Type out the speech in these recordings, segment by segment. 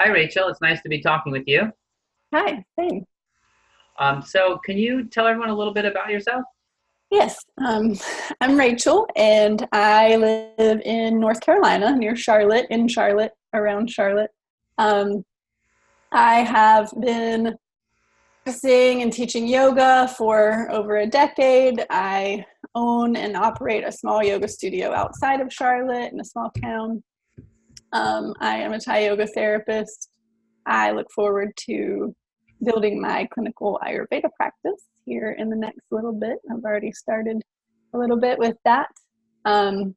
Hi, Rachel. It's nice to be talking with you. Hi, same. So can you tell everyone a little bit about yourself? Yes, I'm Rachel, and I live in North Carolina, near Charlotte, in Charlotte, around Charlotte. Um, I have been practicing and teaching yoga for over a decade. I own and operate a small yoga studio outside of Charlotte in a small town. I am a Thai yoga therapist. I look forward to building my clinical Ayurveda practice here in the next little bit. I've already started a little bit with that. Um,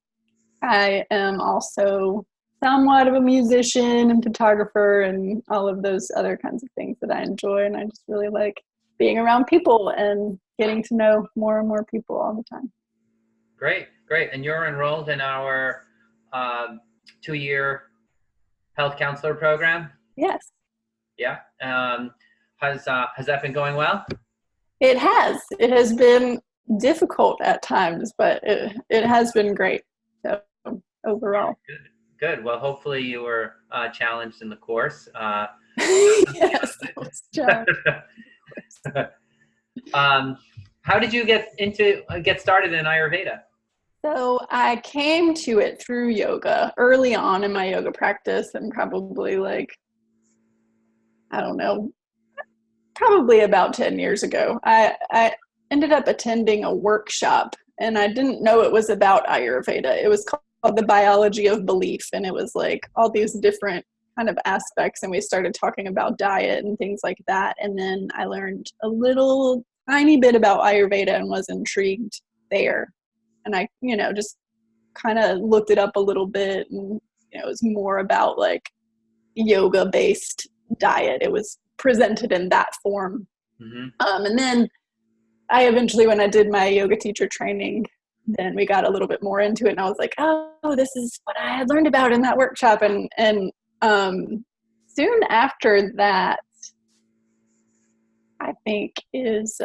I am also somewhat of a musician and photographer and all of those other kinds of things that I enjoy. And I just really like being around people and getting to know more and more people all the time. Great, great. And you're enrolled in our 2-year health counselor program? Yes, Yeah. Has that been going well? it has. It has been difficult at times, but it has been great. So overall. Good. Good. Well, hopefully you were challenged in the course. Yes, that was challenging. um, how did you get started in Ayurveda? So I came to it through yoga early on in my yoga practice, and probably like, I don't know, probably about 10 years ago. I ended up attending a workshop, and I didn't know it was about Ayurveda. It was called The Biology of Belief, and it was like all these different kind of aspects, and we started talking about diet and things like that. And then I learned a little tiny bit about Ayurveda and was intrigued there. And I, just kind of looked it up a little bit, and it was more about like yoga based diet. It was presented in that form. Hmm. And then I eventually, when I did my yoga teacher training, then we got a little bit more into it, and I was like, oh, this is what I had learned about in that workshop. And soon after that, I think is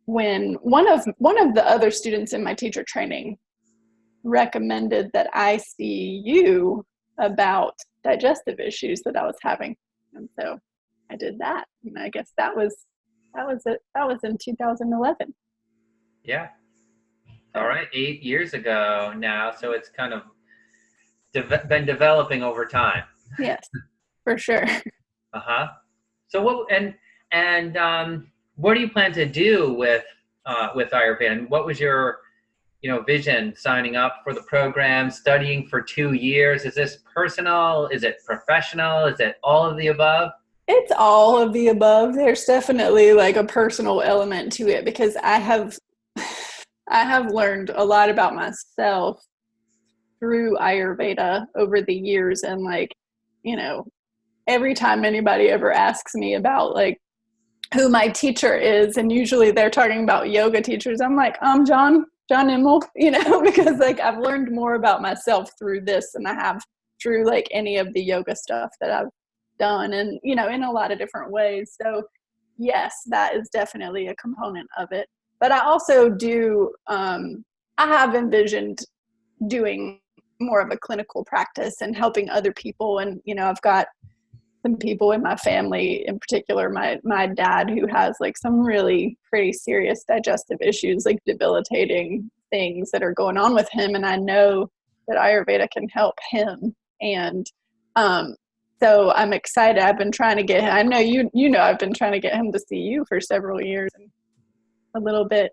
when one of the other students in my teacher training recommended that I see you about digestive issues that I was having. And so I did that. And I guess that was it. That was in 2011. Yeah. All So right. 8 years ago now. So it's kind of been developing over time. yes, for sure. Uh-huh. So what do you plan to do with Ayurveda? And what was your vision signing up for the program, studying for 2 years? Is this personal? Is it professional? Is it all of the above? It's all of the above. There's definitely like a personal element to it because I have learned a lot about myself through Ayurveda over the years. And like, you know, every time anybody ever asks me about like who my teacher is, and usually they're talking about yoga teachers, I'm like, John Immel, because like I've learned more about myself through this than I have through like any of the yoga stuff that I've done, and in a lot of different ways. So yes, that is definitely a component of it. But I also do I have envisioned doing more of a clinical practice and helping other people. And I've got some people in my family, in particular my dad, who has like some really pretty serious digestive issues, like debilitating things that are going on with him, and I know that Ayurveda can help him. And so I'm excited. I've been trying to get him, I know I've been trying to get him to see you for several years, and a little bit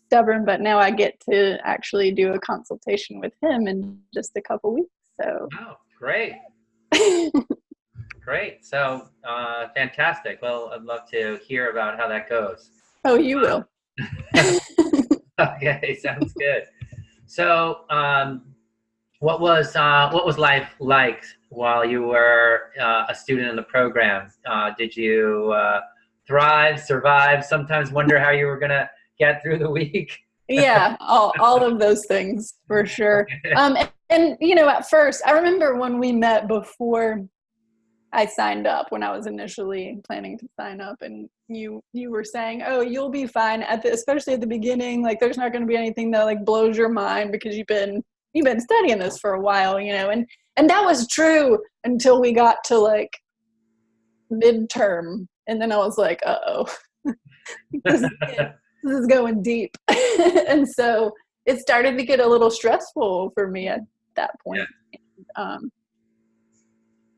stubborn, but now I get to actually do a consultation with him in just a couple weeks. So Oh, great. Great. So, fantastic. Well, I'd love to hear about how that goes. oh, you will. Okay, sounds good. So, what was life like while you were a student in the program? Did you thrive, survive, sometimes wonder how you were gonna get through the week? Yeah, all of those things for sure. Okay. And at first, I remember when we met before I signed up, when I was initially planning to sign up, and you were saying, "Oh, you'll be fine especially at the beginning. Like, there's not going to be anything that like blows your mind because you've been studying this for a while, And that was true until we got to like midterm, and then I was like, uh-oh, this is going deep. And so it started to get a little stressful for me at that point. Yeah.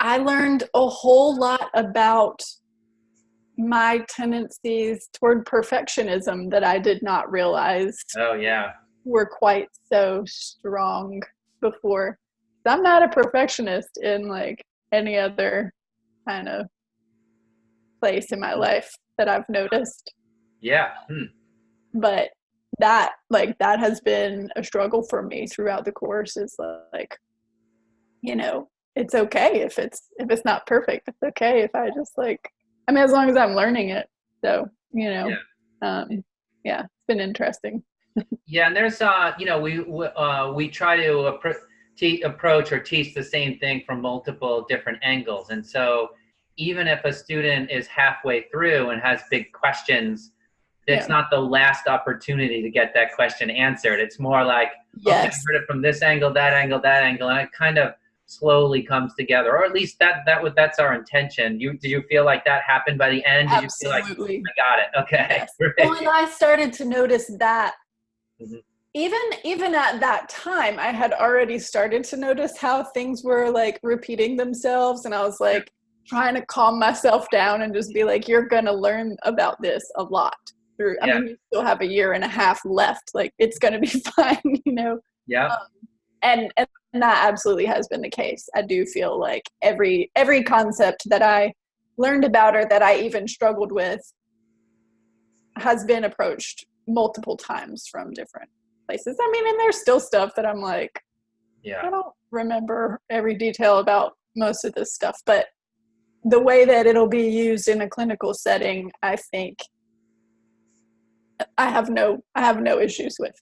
I learned a whole lot about my tendencies toward perfectionism that I did not realize were quite so strong before. I'm not a perfectionist in like any other kind of place in my life that I've noticed. Yeah. But that has been a struggle for me throughout the course, is like, you know, it's okay if it's not perfect. It's okay if I just like, I mean, as long as I'm learning it. So, you know, it's been interesting. Yeah. And there's, you know, we try to approach or teach the same thing from multiple different angles. And so even if a student is halfway through and has big questions, it's not the last opportunity to get that question answered. It's more like, okay, I heard it from this angle, that angle, and it kind of slowly comes together, or at least that's our intention. Did you feel like that happened by the end? Did Absolutely. You feel like, I got it? Okay. Yes. Well, and I started to notice that even at that time, I had already started to notice how things were like repeating themselves, and I was like trying to calm myself down and just be like, you're gonna learn about this a lot. I mean, you still have a year and a half left. Like, it's gonna be fine, you know. Yeah. And that absolutely has been the case. I do feel like every concept that I learned about or that I even struggled with has been approached multiple times from different places. I mean, and there's still stuff that I'm like, I don't remember every detail about most of this stuff, but the way that it'll be used in a clinical setting, I think I have no issues with.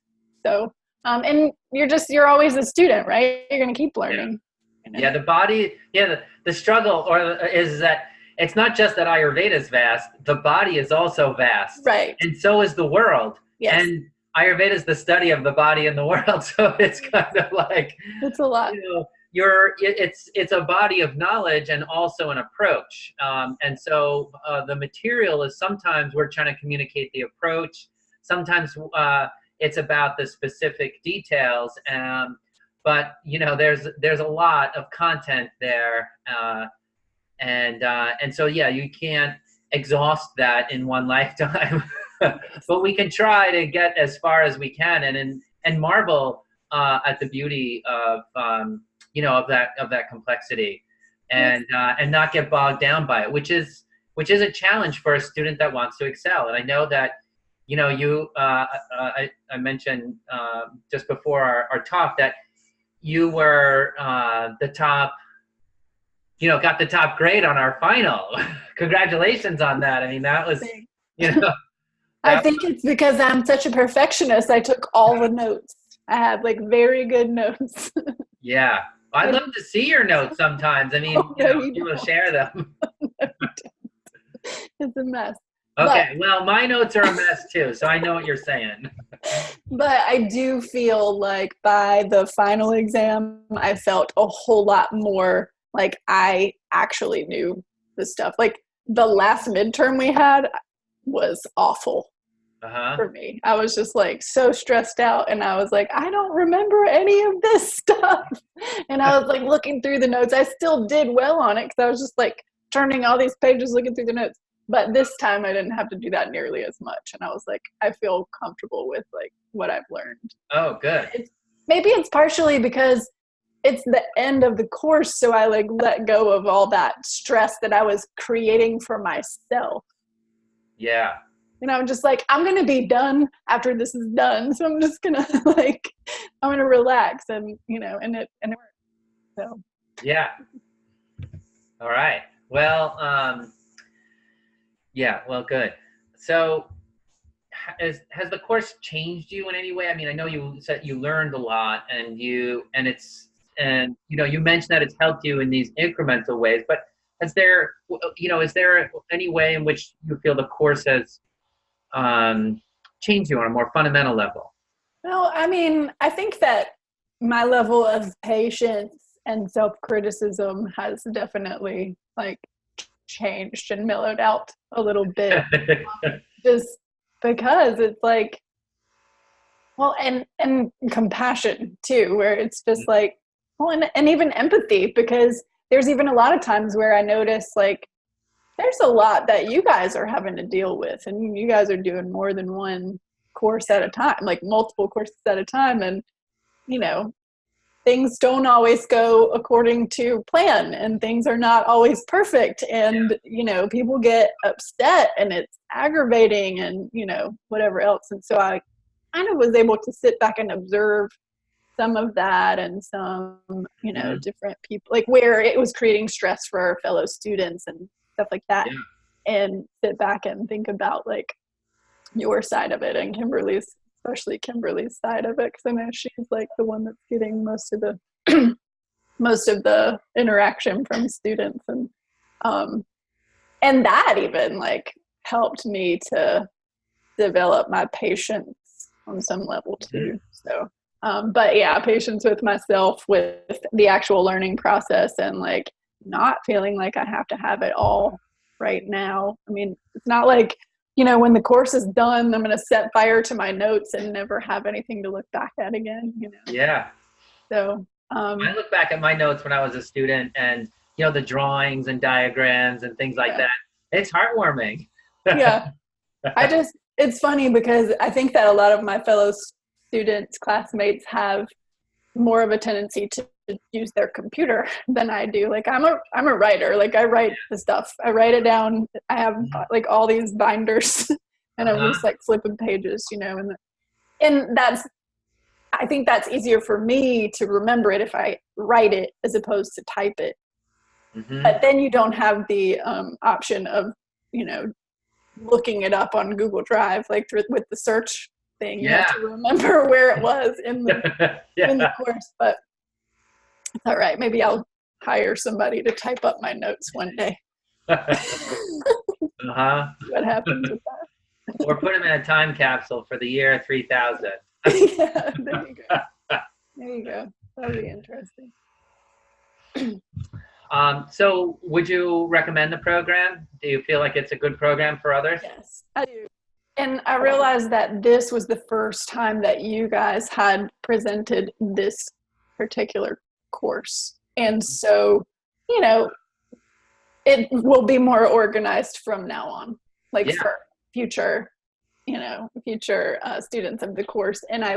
So, and you're always a student, right? You're going to keep learning. You know? Yeah. The body, the struggle is that it's not just that Ayurveda is vast, the body is also vast. Right. And so is the world. Yes. And Ayurveda is the study of the body and the world. So it's kind of like, it's a lot. You know, it's a body of knowledge and also an approach. And so the material is, sometimes we're trying to communicate the approach. Sometimes it's about the specific details. But you know, there's a lot of content there. And so, you can't exhaust that in one lifetime, but we can try to get as far as we can and marvel at the beauty of, of that complexity, and not get bogged down by it, which is a challenge for a student that wants to excel. And I know that, I mentioned just before our talk that you were the top, got the top grade on our final. Congratulations on that. I mean, that was, I think it's because I'm such a perfectionist. I took all the notes. I had like very good notes. Yeah. I'd love to see your notes sometimes. I mean, you will share them. It's a mess. Okay. Well, my notes are a mess too, so I know what you're saying. But I do feel like by the final exam, I felt a whole lot more like I actually knew the stuff. Like the last midterm we had was awful for me. I was just like so stressed out, and I was like, I don't remember any of this stuff. And I was like looking through the notes. I still did well on it because I was just like turning all these pages, looking through the notes. But this time I didn't have to do that nearly as much. And I was like, I feel comfortable with like what I've learned. Oh, good. Maybe it's partially because it's the end of the course. So I like let go of all that stress that I was creating for myself. Yeah. And I'm just like, I'm going to be done after this is done. So I'm just going to I'm going to relax and it works. So. Yeah. All right. Well, well, good. So has the course changed you in any way? I mean, I know you said you learned a lot and you mentioned that it's helped you in these incremental ways, but is there any way in which you feel the course has changed you on a more fundamental level? Well, I mean, I think that my level of patience and self-criticism has definitely changed and mellowed out a little bit, just because it's like, well, and compassion too, where it's just like, well, and even empathy, because there's even a lot of times where I notice like there's a lot that you guys are having to deal with, and you guys are doing more than one course at a time, like multiple courses at a time, and things don't always go according to plan, and things are not always perfect, and people get upset, and it's aggravating, and whatever else. And so I kind of was able to sit back and observe some of that, and some different people, like where it was creating stress for our fellow students and stuff like that, and sit back and think about like your side of it, and especially Kimberly's side of it, because I know she's like the one that's getting most of the most of the interaction from students, and that even like helped me to develop my patience on some level too. So but yeah, patience with myself, with the actual learning process, and like not feeling like I have to have it all right now. I mean, it's not like when the course is done, I'm going to set fire to my notes and never have anything to look back at again, Yeah. So I look back at my notes when I was a student, and the drawings and diagrams and things like that. It's heartwarming. Yeah. It's funny because I think that a lot of my fellow students, classmates, have more of a tendency to use their computer than I do. Like I'm a writer. Like I write the stuff. I write it down. I have like all these binders and I'm just like flipping pages, and I think that's easier for me to remember it if I write it as opposed to type it. But then you don't have the option of, looking it up on Google Drive, like with the search thing. You have to remember where it was in the in the course. But it's all right. Maybe I'll hire somebody to type up my notes one day. What happens with that? Or put them in a time capsule for the year 3000. Yeah, there you go. There you go. That'll be interesting. So would you recommend the program? Do you feel like it's a good program for others? Yes, I do. And I realized that this was the first time that you guys had presented this particular course. And so, it will be more organized from now on, like for future, future students of the course. And I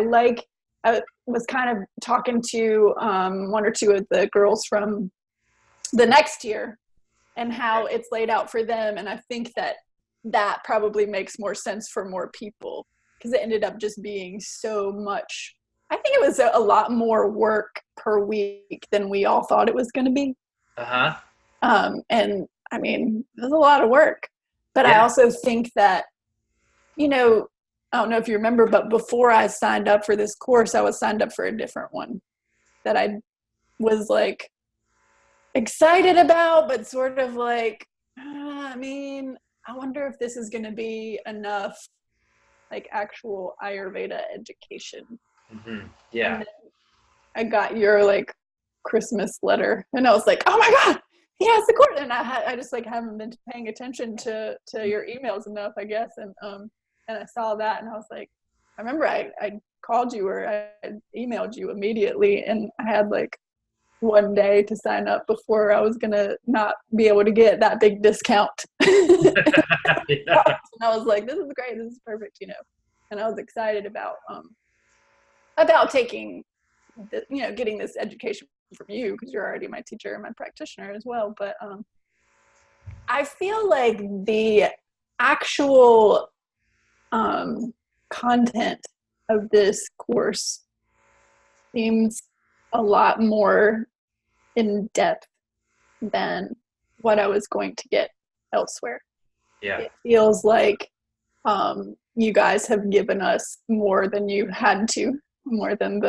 was kind of talking to one or two of the girls from the next year and how it's laid out for them. And I think that probably makes more sense for more people, because it ended up just being so much. I think it was a lot more work per week than we all thought it was going to be. And I mean, it was a lot of work, but I also think that, I don't know if you remember, but before I signed up for this course, I was signed up for a different one that I was like excited about, but sort of like, I mean, I wonder if this is going to be enough like actual Ayurveda education. Yeah. And I got your like Christmas letter, and I was like, oh my God, yes, of course. And I just like haven't been paying attention to your emails enough, I guess. And I saw that, and I was like, I remember I called you, or I emailed you immediately, and I had like one day to sign up before I was gonna not be able to get that big discount. And I was like, this is great, this is perfect, and I was excited about taking getting this education from you, because you're already my teacher and my practitioner as well. But I feel like the actual content of this course seems a lot more in depth than what I was going to get elsewhere. Yeah. It feels like you guys have given us more than you had to, more than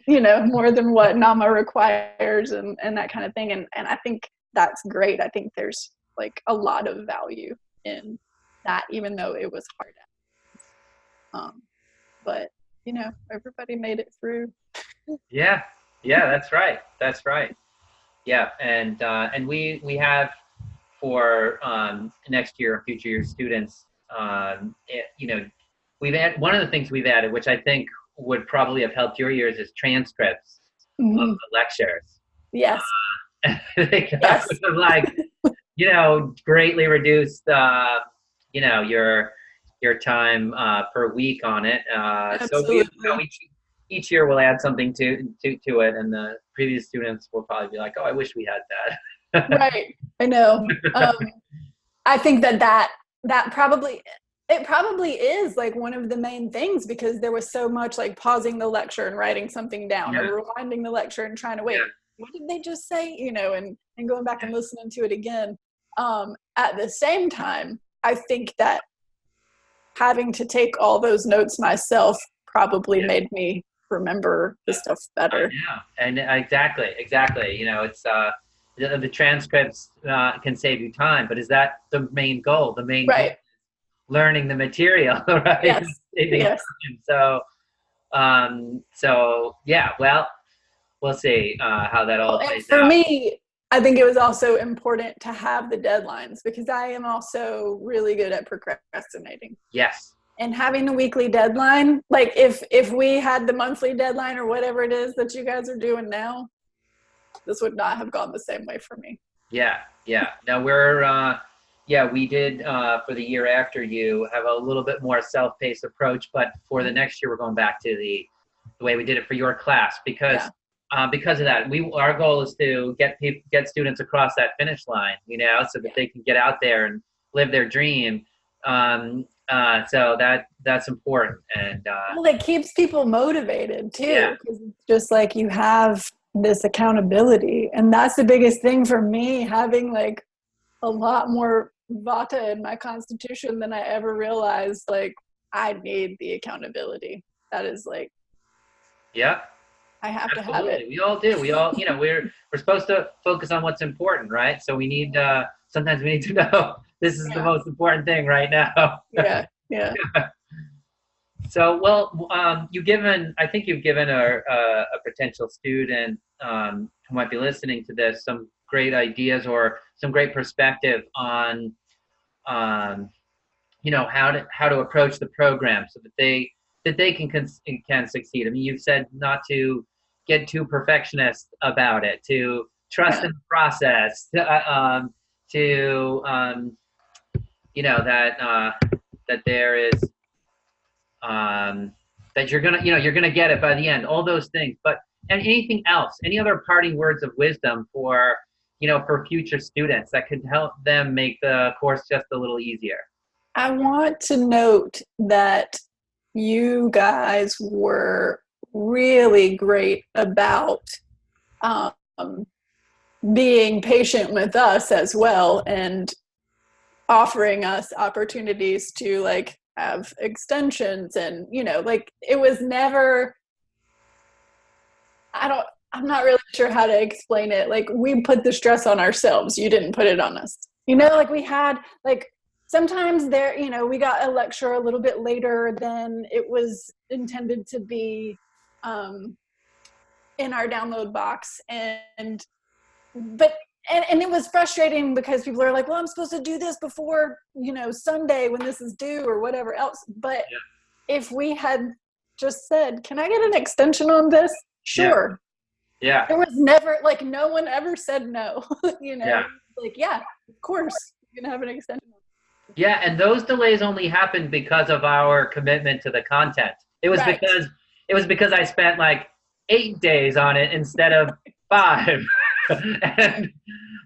more than what NAMA requires, and that kind of thing. And I think that's great. I think there's like a lot of value in that, even though it was hard. But everybody made it through. Yeah, that's right. Yeah, and we have for next year and future year students, we've one of the things we've added, which I think would probably have helped your years, is transcripts of the lectures. Yes. That would have, like, greatly reduced, your time per week on it. Absolutely. So each year we'll add something to it, and the previous students will probably be like, "Oh, I wish we had that." Right. I know. I think that probably is like one of the main things, because there was so much like pausing the lecture and writing something down, or rewinding the lecture and trying to wait. What did they just say? And going back and listening to it again. At the same time, I think that having to take all those notes myself probably made me remember the stuff better. And exactly. It's the transcripts can save you time, but is that the main goal? The main goal is learning the material, right? Yes. So well, we'll see how that all plays out. For out. me, I think it was also important to have the deadlines, because I am also really good at procrastinating. Yes. And having the weekly deadline, like if we had the monthly deadline or whatever it is that you guys are doing now, this would not have gone the same way for me. Yeah. Now we did for the year after you have a little bit more self-paced approach, but for the next year we're going back to the way we did it for your class, because of that. Our goal is to get students across that finish line, so that they can get out there and live their dream. So that's important, and it keeps people motivated too, because it's just like you have this accountability, and that's the biggest thing for me, having like a lot more vata in my constitution than I ever realized. Like, I need the accountability. That is like, I have to have it. We all do. We all, we're supposed to focus on what's important, right? So we need sometimes we need to know this is the most important thing right now. Yeah. So, I think you've given a potential student who might be listening to this some great ideas or some great perspective on, how to approach the program so that they can succeed. I mean, you've said not to get too perfectionist about it, to trust in the process, that there is, that you're gonna get it by the end, all those things. And anything else, any other parting words of wisdom for future students that could help them make the course just a little easier? I want to note that you guys were really great about being patient with us as well, and offering us opportunities to like have extensions, and like it was never, I'm not really sure how to explain it. Like, we put the stress on ourselves. You didn't put it on us. Like we had, like, sometimes there, we got a lecture a little bit later than it was intended to be in our download box. And it was frustrating, because people are like, well, I'm supposed to do this before, Sunday when this is due or whatever else. But if we had just said, can I get an extension on this? Sure. Yeah. There was never, like, no one ever said no, like, of course, you can have an extension. Yeah. And those delays only happened because of our commitment to the content. It was because I spent like 8 days on it instead of 5. and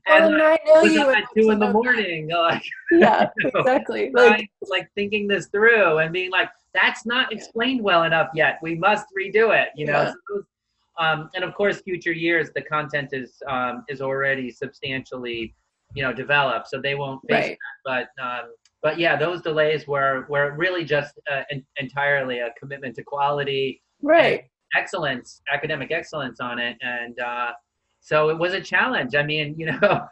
I know you at 2 in the morning, like, exactly. Like thinking this through and being like, that's not explained well enough yet. We must redo it, So and of course, future years, the content is already substantially, developed, so they won't face that. But yeah, those delays were really just entirely a commitment to quality, excellence, academic excellence on it, and so it was a challenge. I mean, it was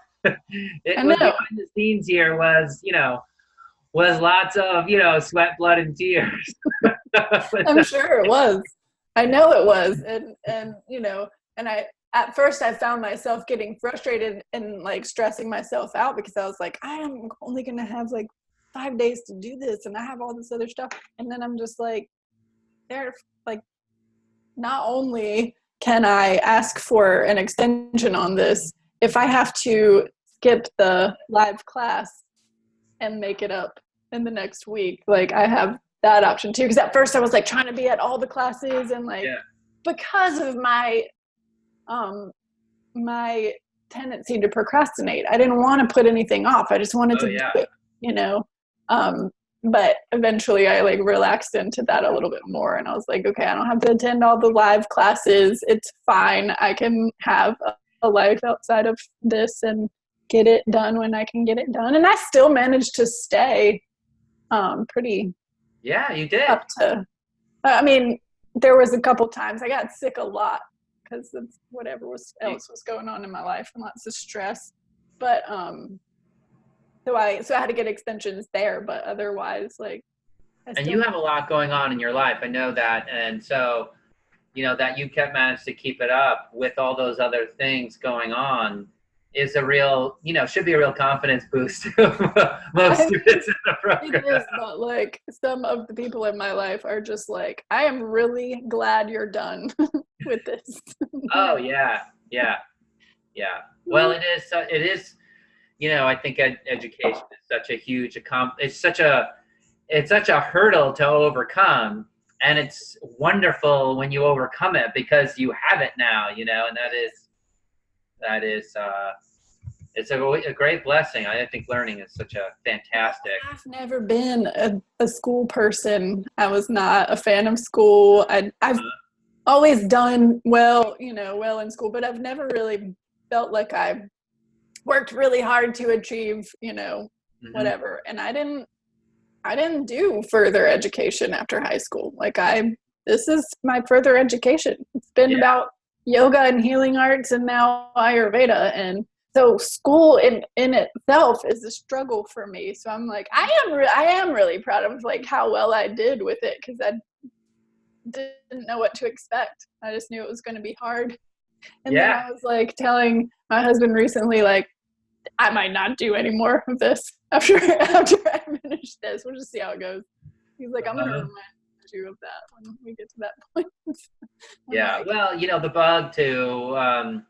behind the scenes here was lots of sweat, blood, and tears. I'm sure it was. I know it was, and and at first I found myself getting frustrated and like stressing myself out because I was like, I am only going to have like 5 days to do this. And I have all this other stuff. And then I'm just like, they're like, not only can I ask for an extension on this, if I have to skip the live class and make it up in the next week, like I have that option too. Because at first I was like trying to be at all the classes and like, because of my my tendency to procrastinate, I didn't want to put anything off. I just wanted to do it, you know. But eventually I like relaxed into that a little bit more, and I was like, okay, I don't have to attend all the live classes. It's fine. I can have a life outside of this and get it done when I can get it done. And I still managed to stay pretty you did up to, I mean, there was a couple times I got sick a lot because of whatever else was going on in my life and lots of stress. But so I had to get extensions there, but otherwise, like. And you have a lot going on in your life. I know that. And so, you know, that you managed to keep it up with all those other things going on is a real, you know, should be a real confidence boost to most students in the program. It is, but like some of the people in my life are just like, I am really glad you're done with this. Oh, yeah. Well, it is, you know, I think education is such a huge, it's such a hurdle to overcome. And it's wonderful when you overcome it because you have it now, you know, and that is it's a great blessing. I think learning is such a fantastic. I've never been a school person. I was not a fan of school. I've always done well, you know, well in school, but I've never really felt like I worked really hard to achieve, you know, whatever. And I didn't do further education after high school. Like this is my further education. It's been about yoga and healing arts and now Ayurveda. And so school in itself is a struggle for me. So I'm like, I am really proud of like how well I did with it, because I didn't know what to expect. I just knew it was going to be hard. And then I was like telling my husband recently, like, I might not do any more of this after I finish this. We'll just see how it goes. He's like, I'm going to remind you of that when we get to that point. Like, well, you know, the bug to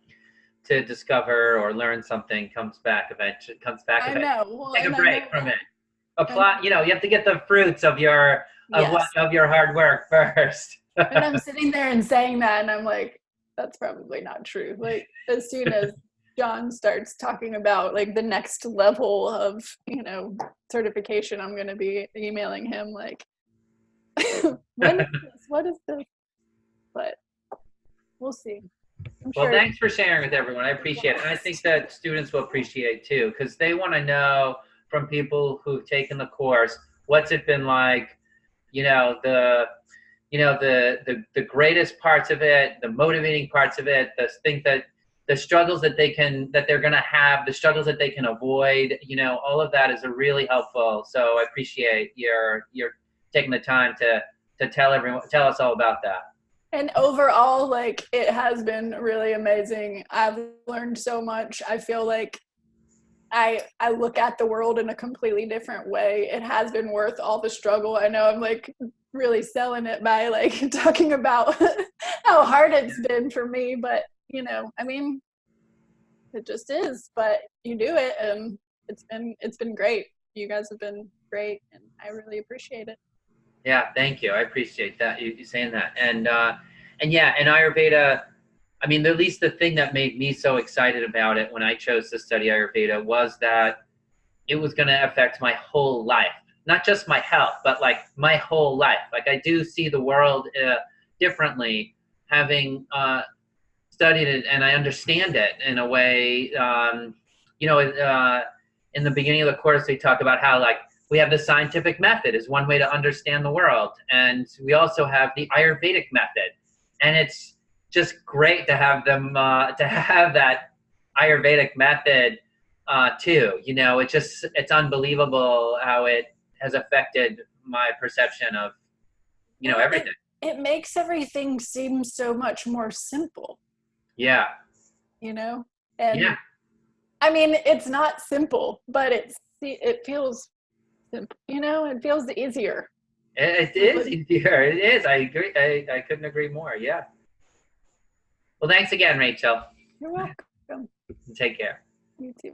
discover or learn something comes back eventually. I know. Well, take a break from it. Apply. You know, you have to get the fruits of your hard work first. And I'm sitting there and saying that, and I'm like, that's probably not true. Like, as soon as John starts talking about like the next level of, you know, certification, I'm going to be emailing him like, what is this? But we'll see. Well, thanks for sharing with everyone. I appreciate it. And I think that students will appreciate too, because they want to know from people who've taken the course, what's it been like, the greatest parts of it, the motivating parts of it, the struggles that they're going to have, the struggles that they can avoid, all of that is really helpful. So I appreciate your taking the time to tell us all about that. And overall, like, it has been really amazing. I've learned so much. I feel like I look at the world in a completely different way. It has been worth all the struggle. I know I'm like really selling it by like talking about how hard it's been for me, but I mean, it just is, but you do it, and it's been great. You guys have been great, and I really appreciate it. Yeah, thank you. I appreciate that you saying that. And Ayurveda, I mean, at least the thing that made me so excited about it when I chose to study Ayurveda was that it was going to affect my whole life, not just my health, but like my whole life. Like, I do see the world differently, having studied it, and I understand it in a way. In the beginning of the course, we talk about how like we have the scientific method is one way to understand the world, and we also have the Ayurvedic method, and it's just great to have them to have that Ayurvedic method too. It's unbelievable how it has affected my perception of everything. It makes everything seem so much more simple. Yeah. you know? And Yeah. I mean, it's not simple, but it feels simple, you know, it feels easier. It is easier. It is. I agree. I couldn't agree more. Yeah. Well, thanks again, Rachel. You're welcome. Take care. You too.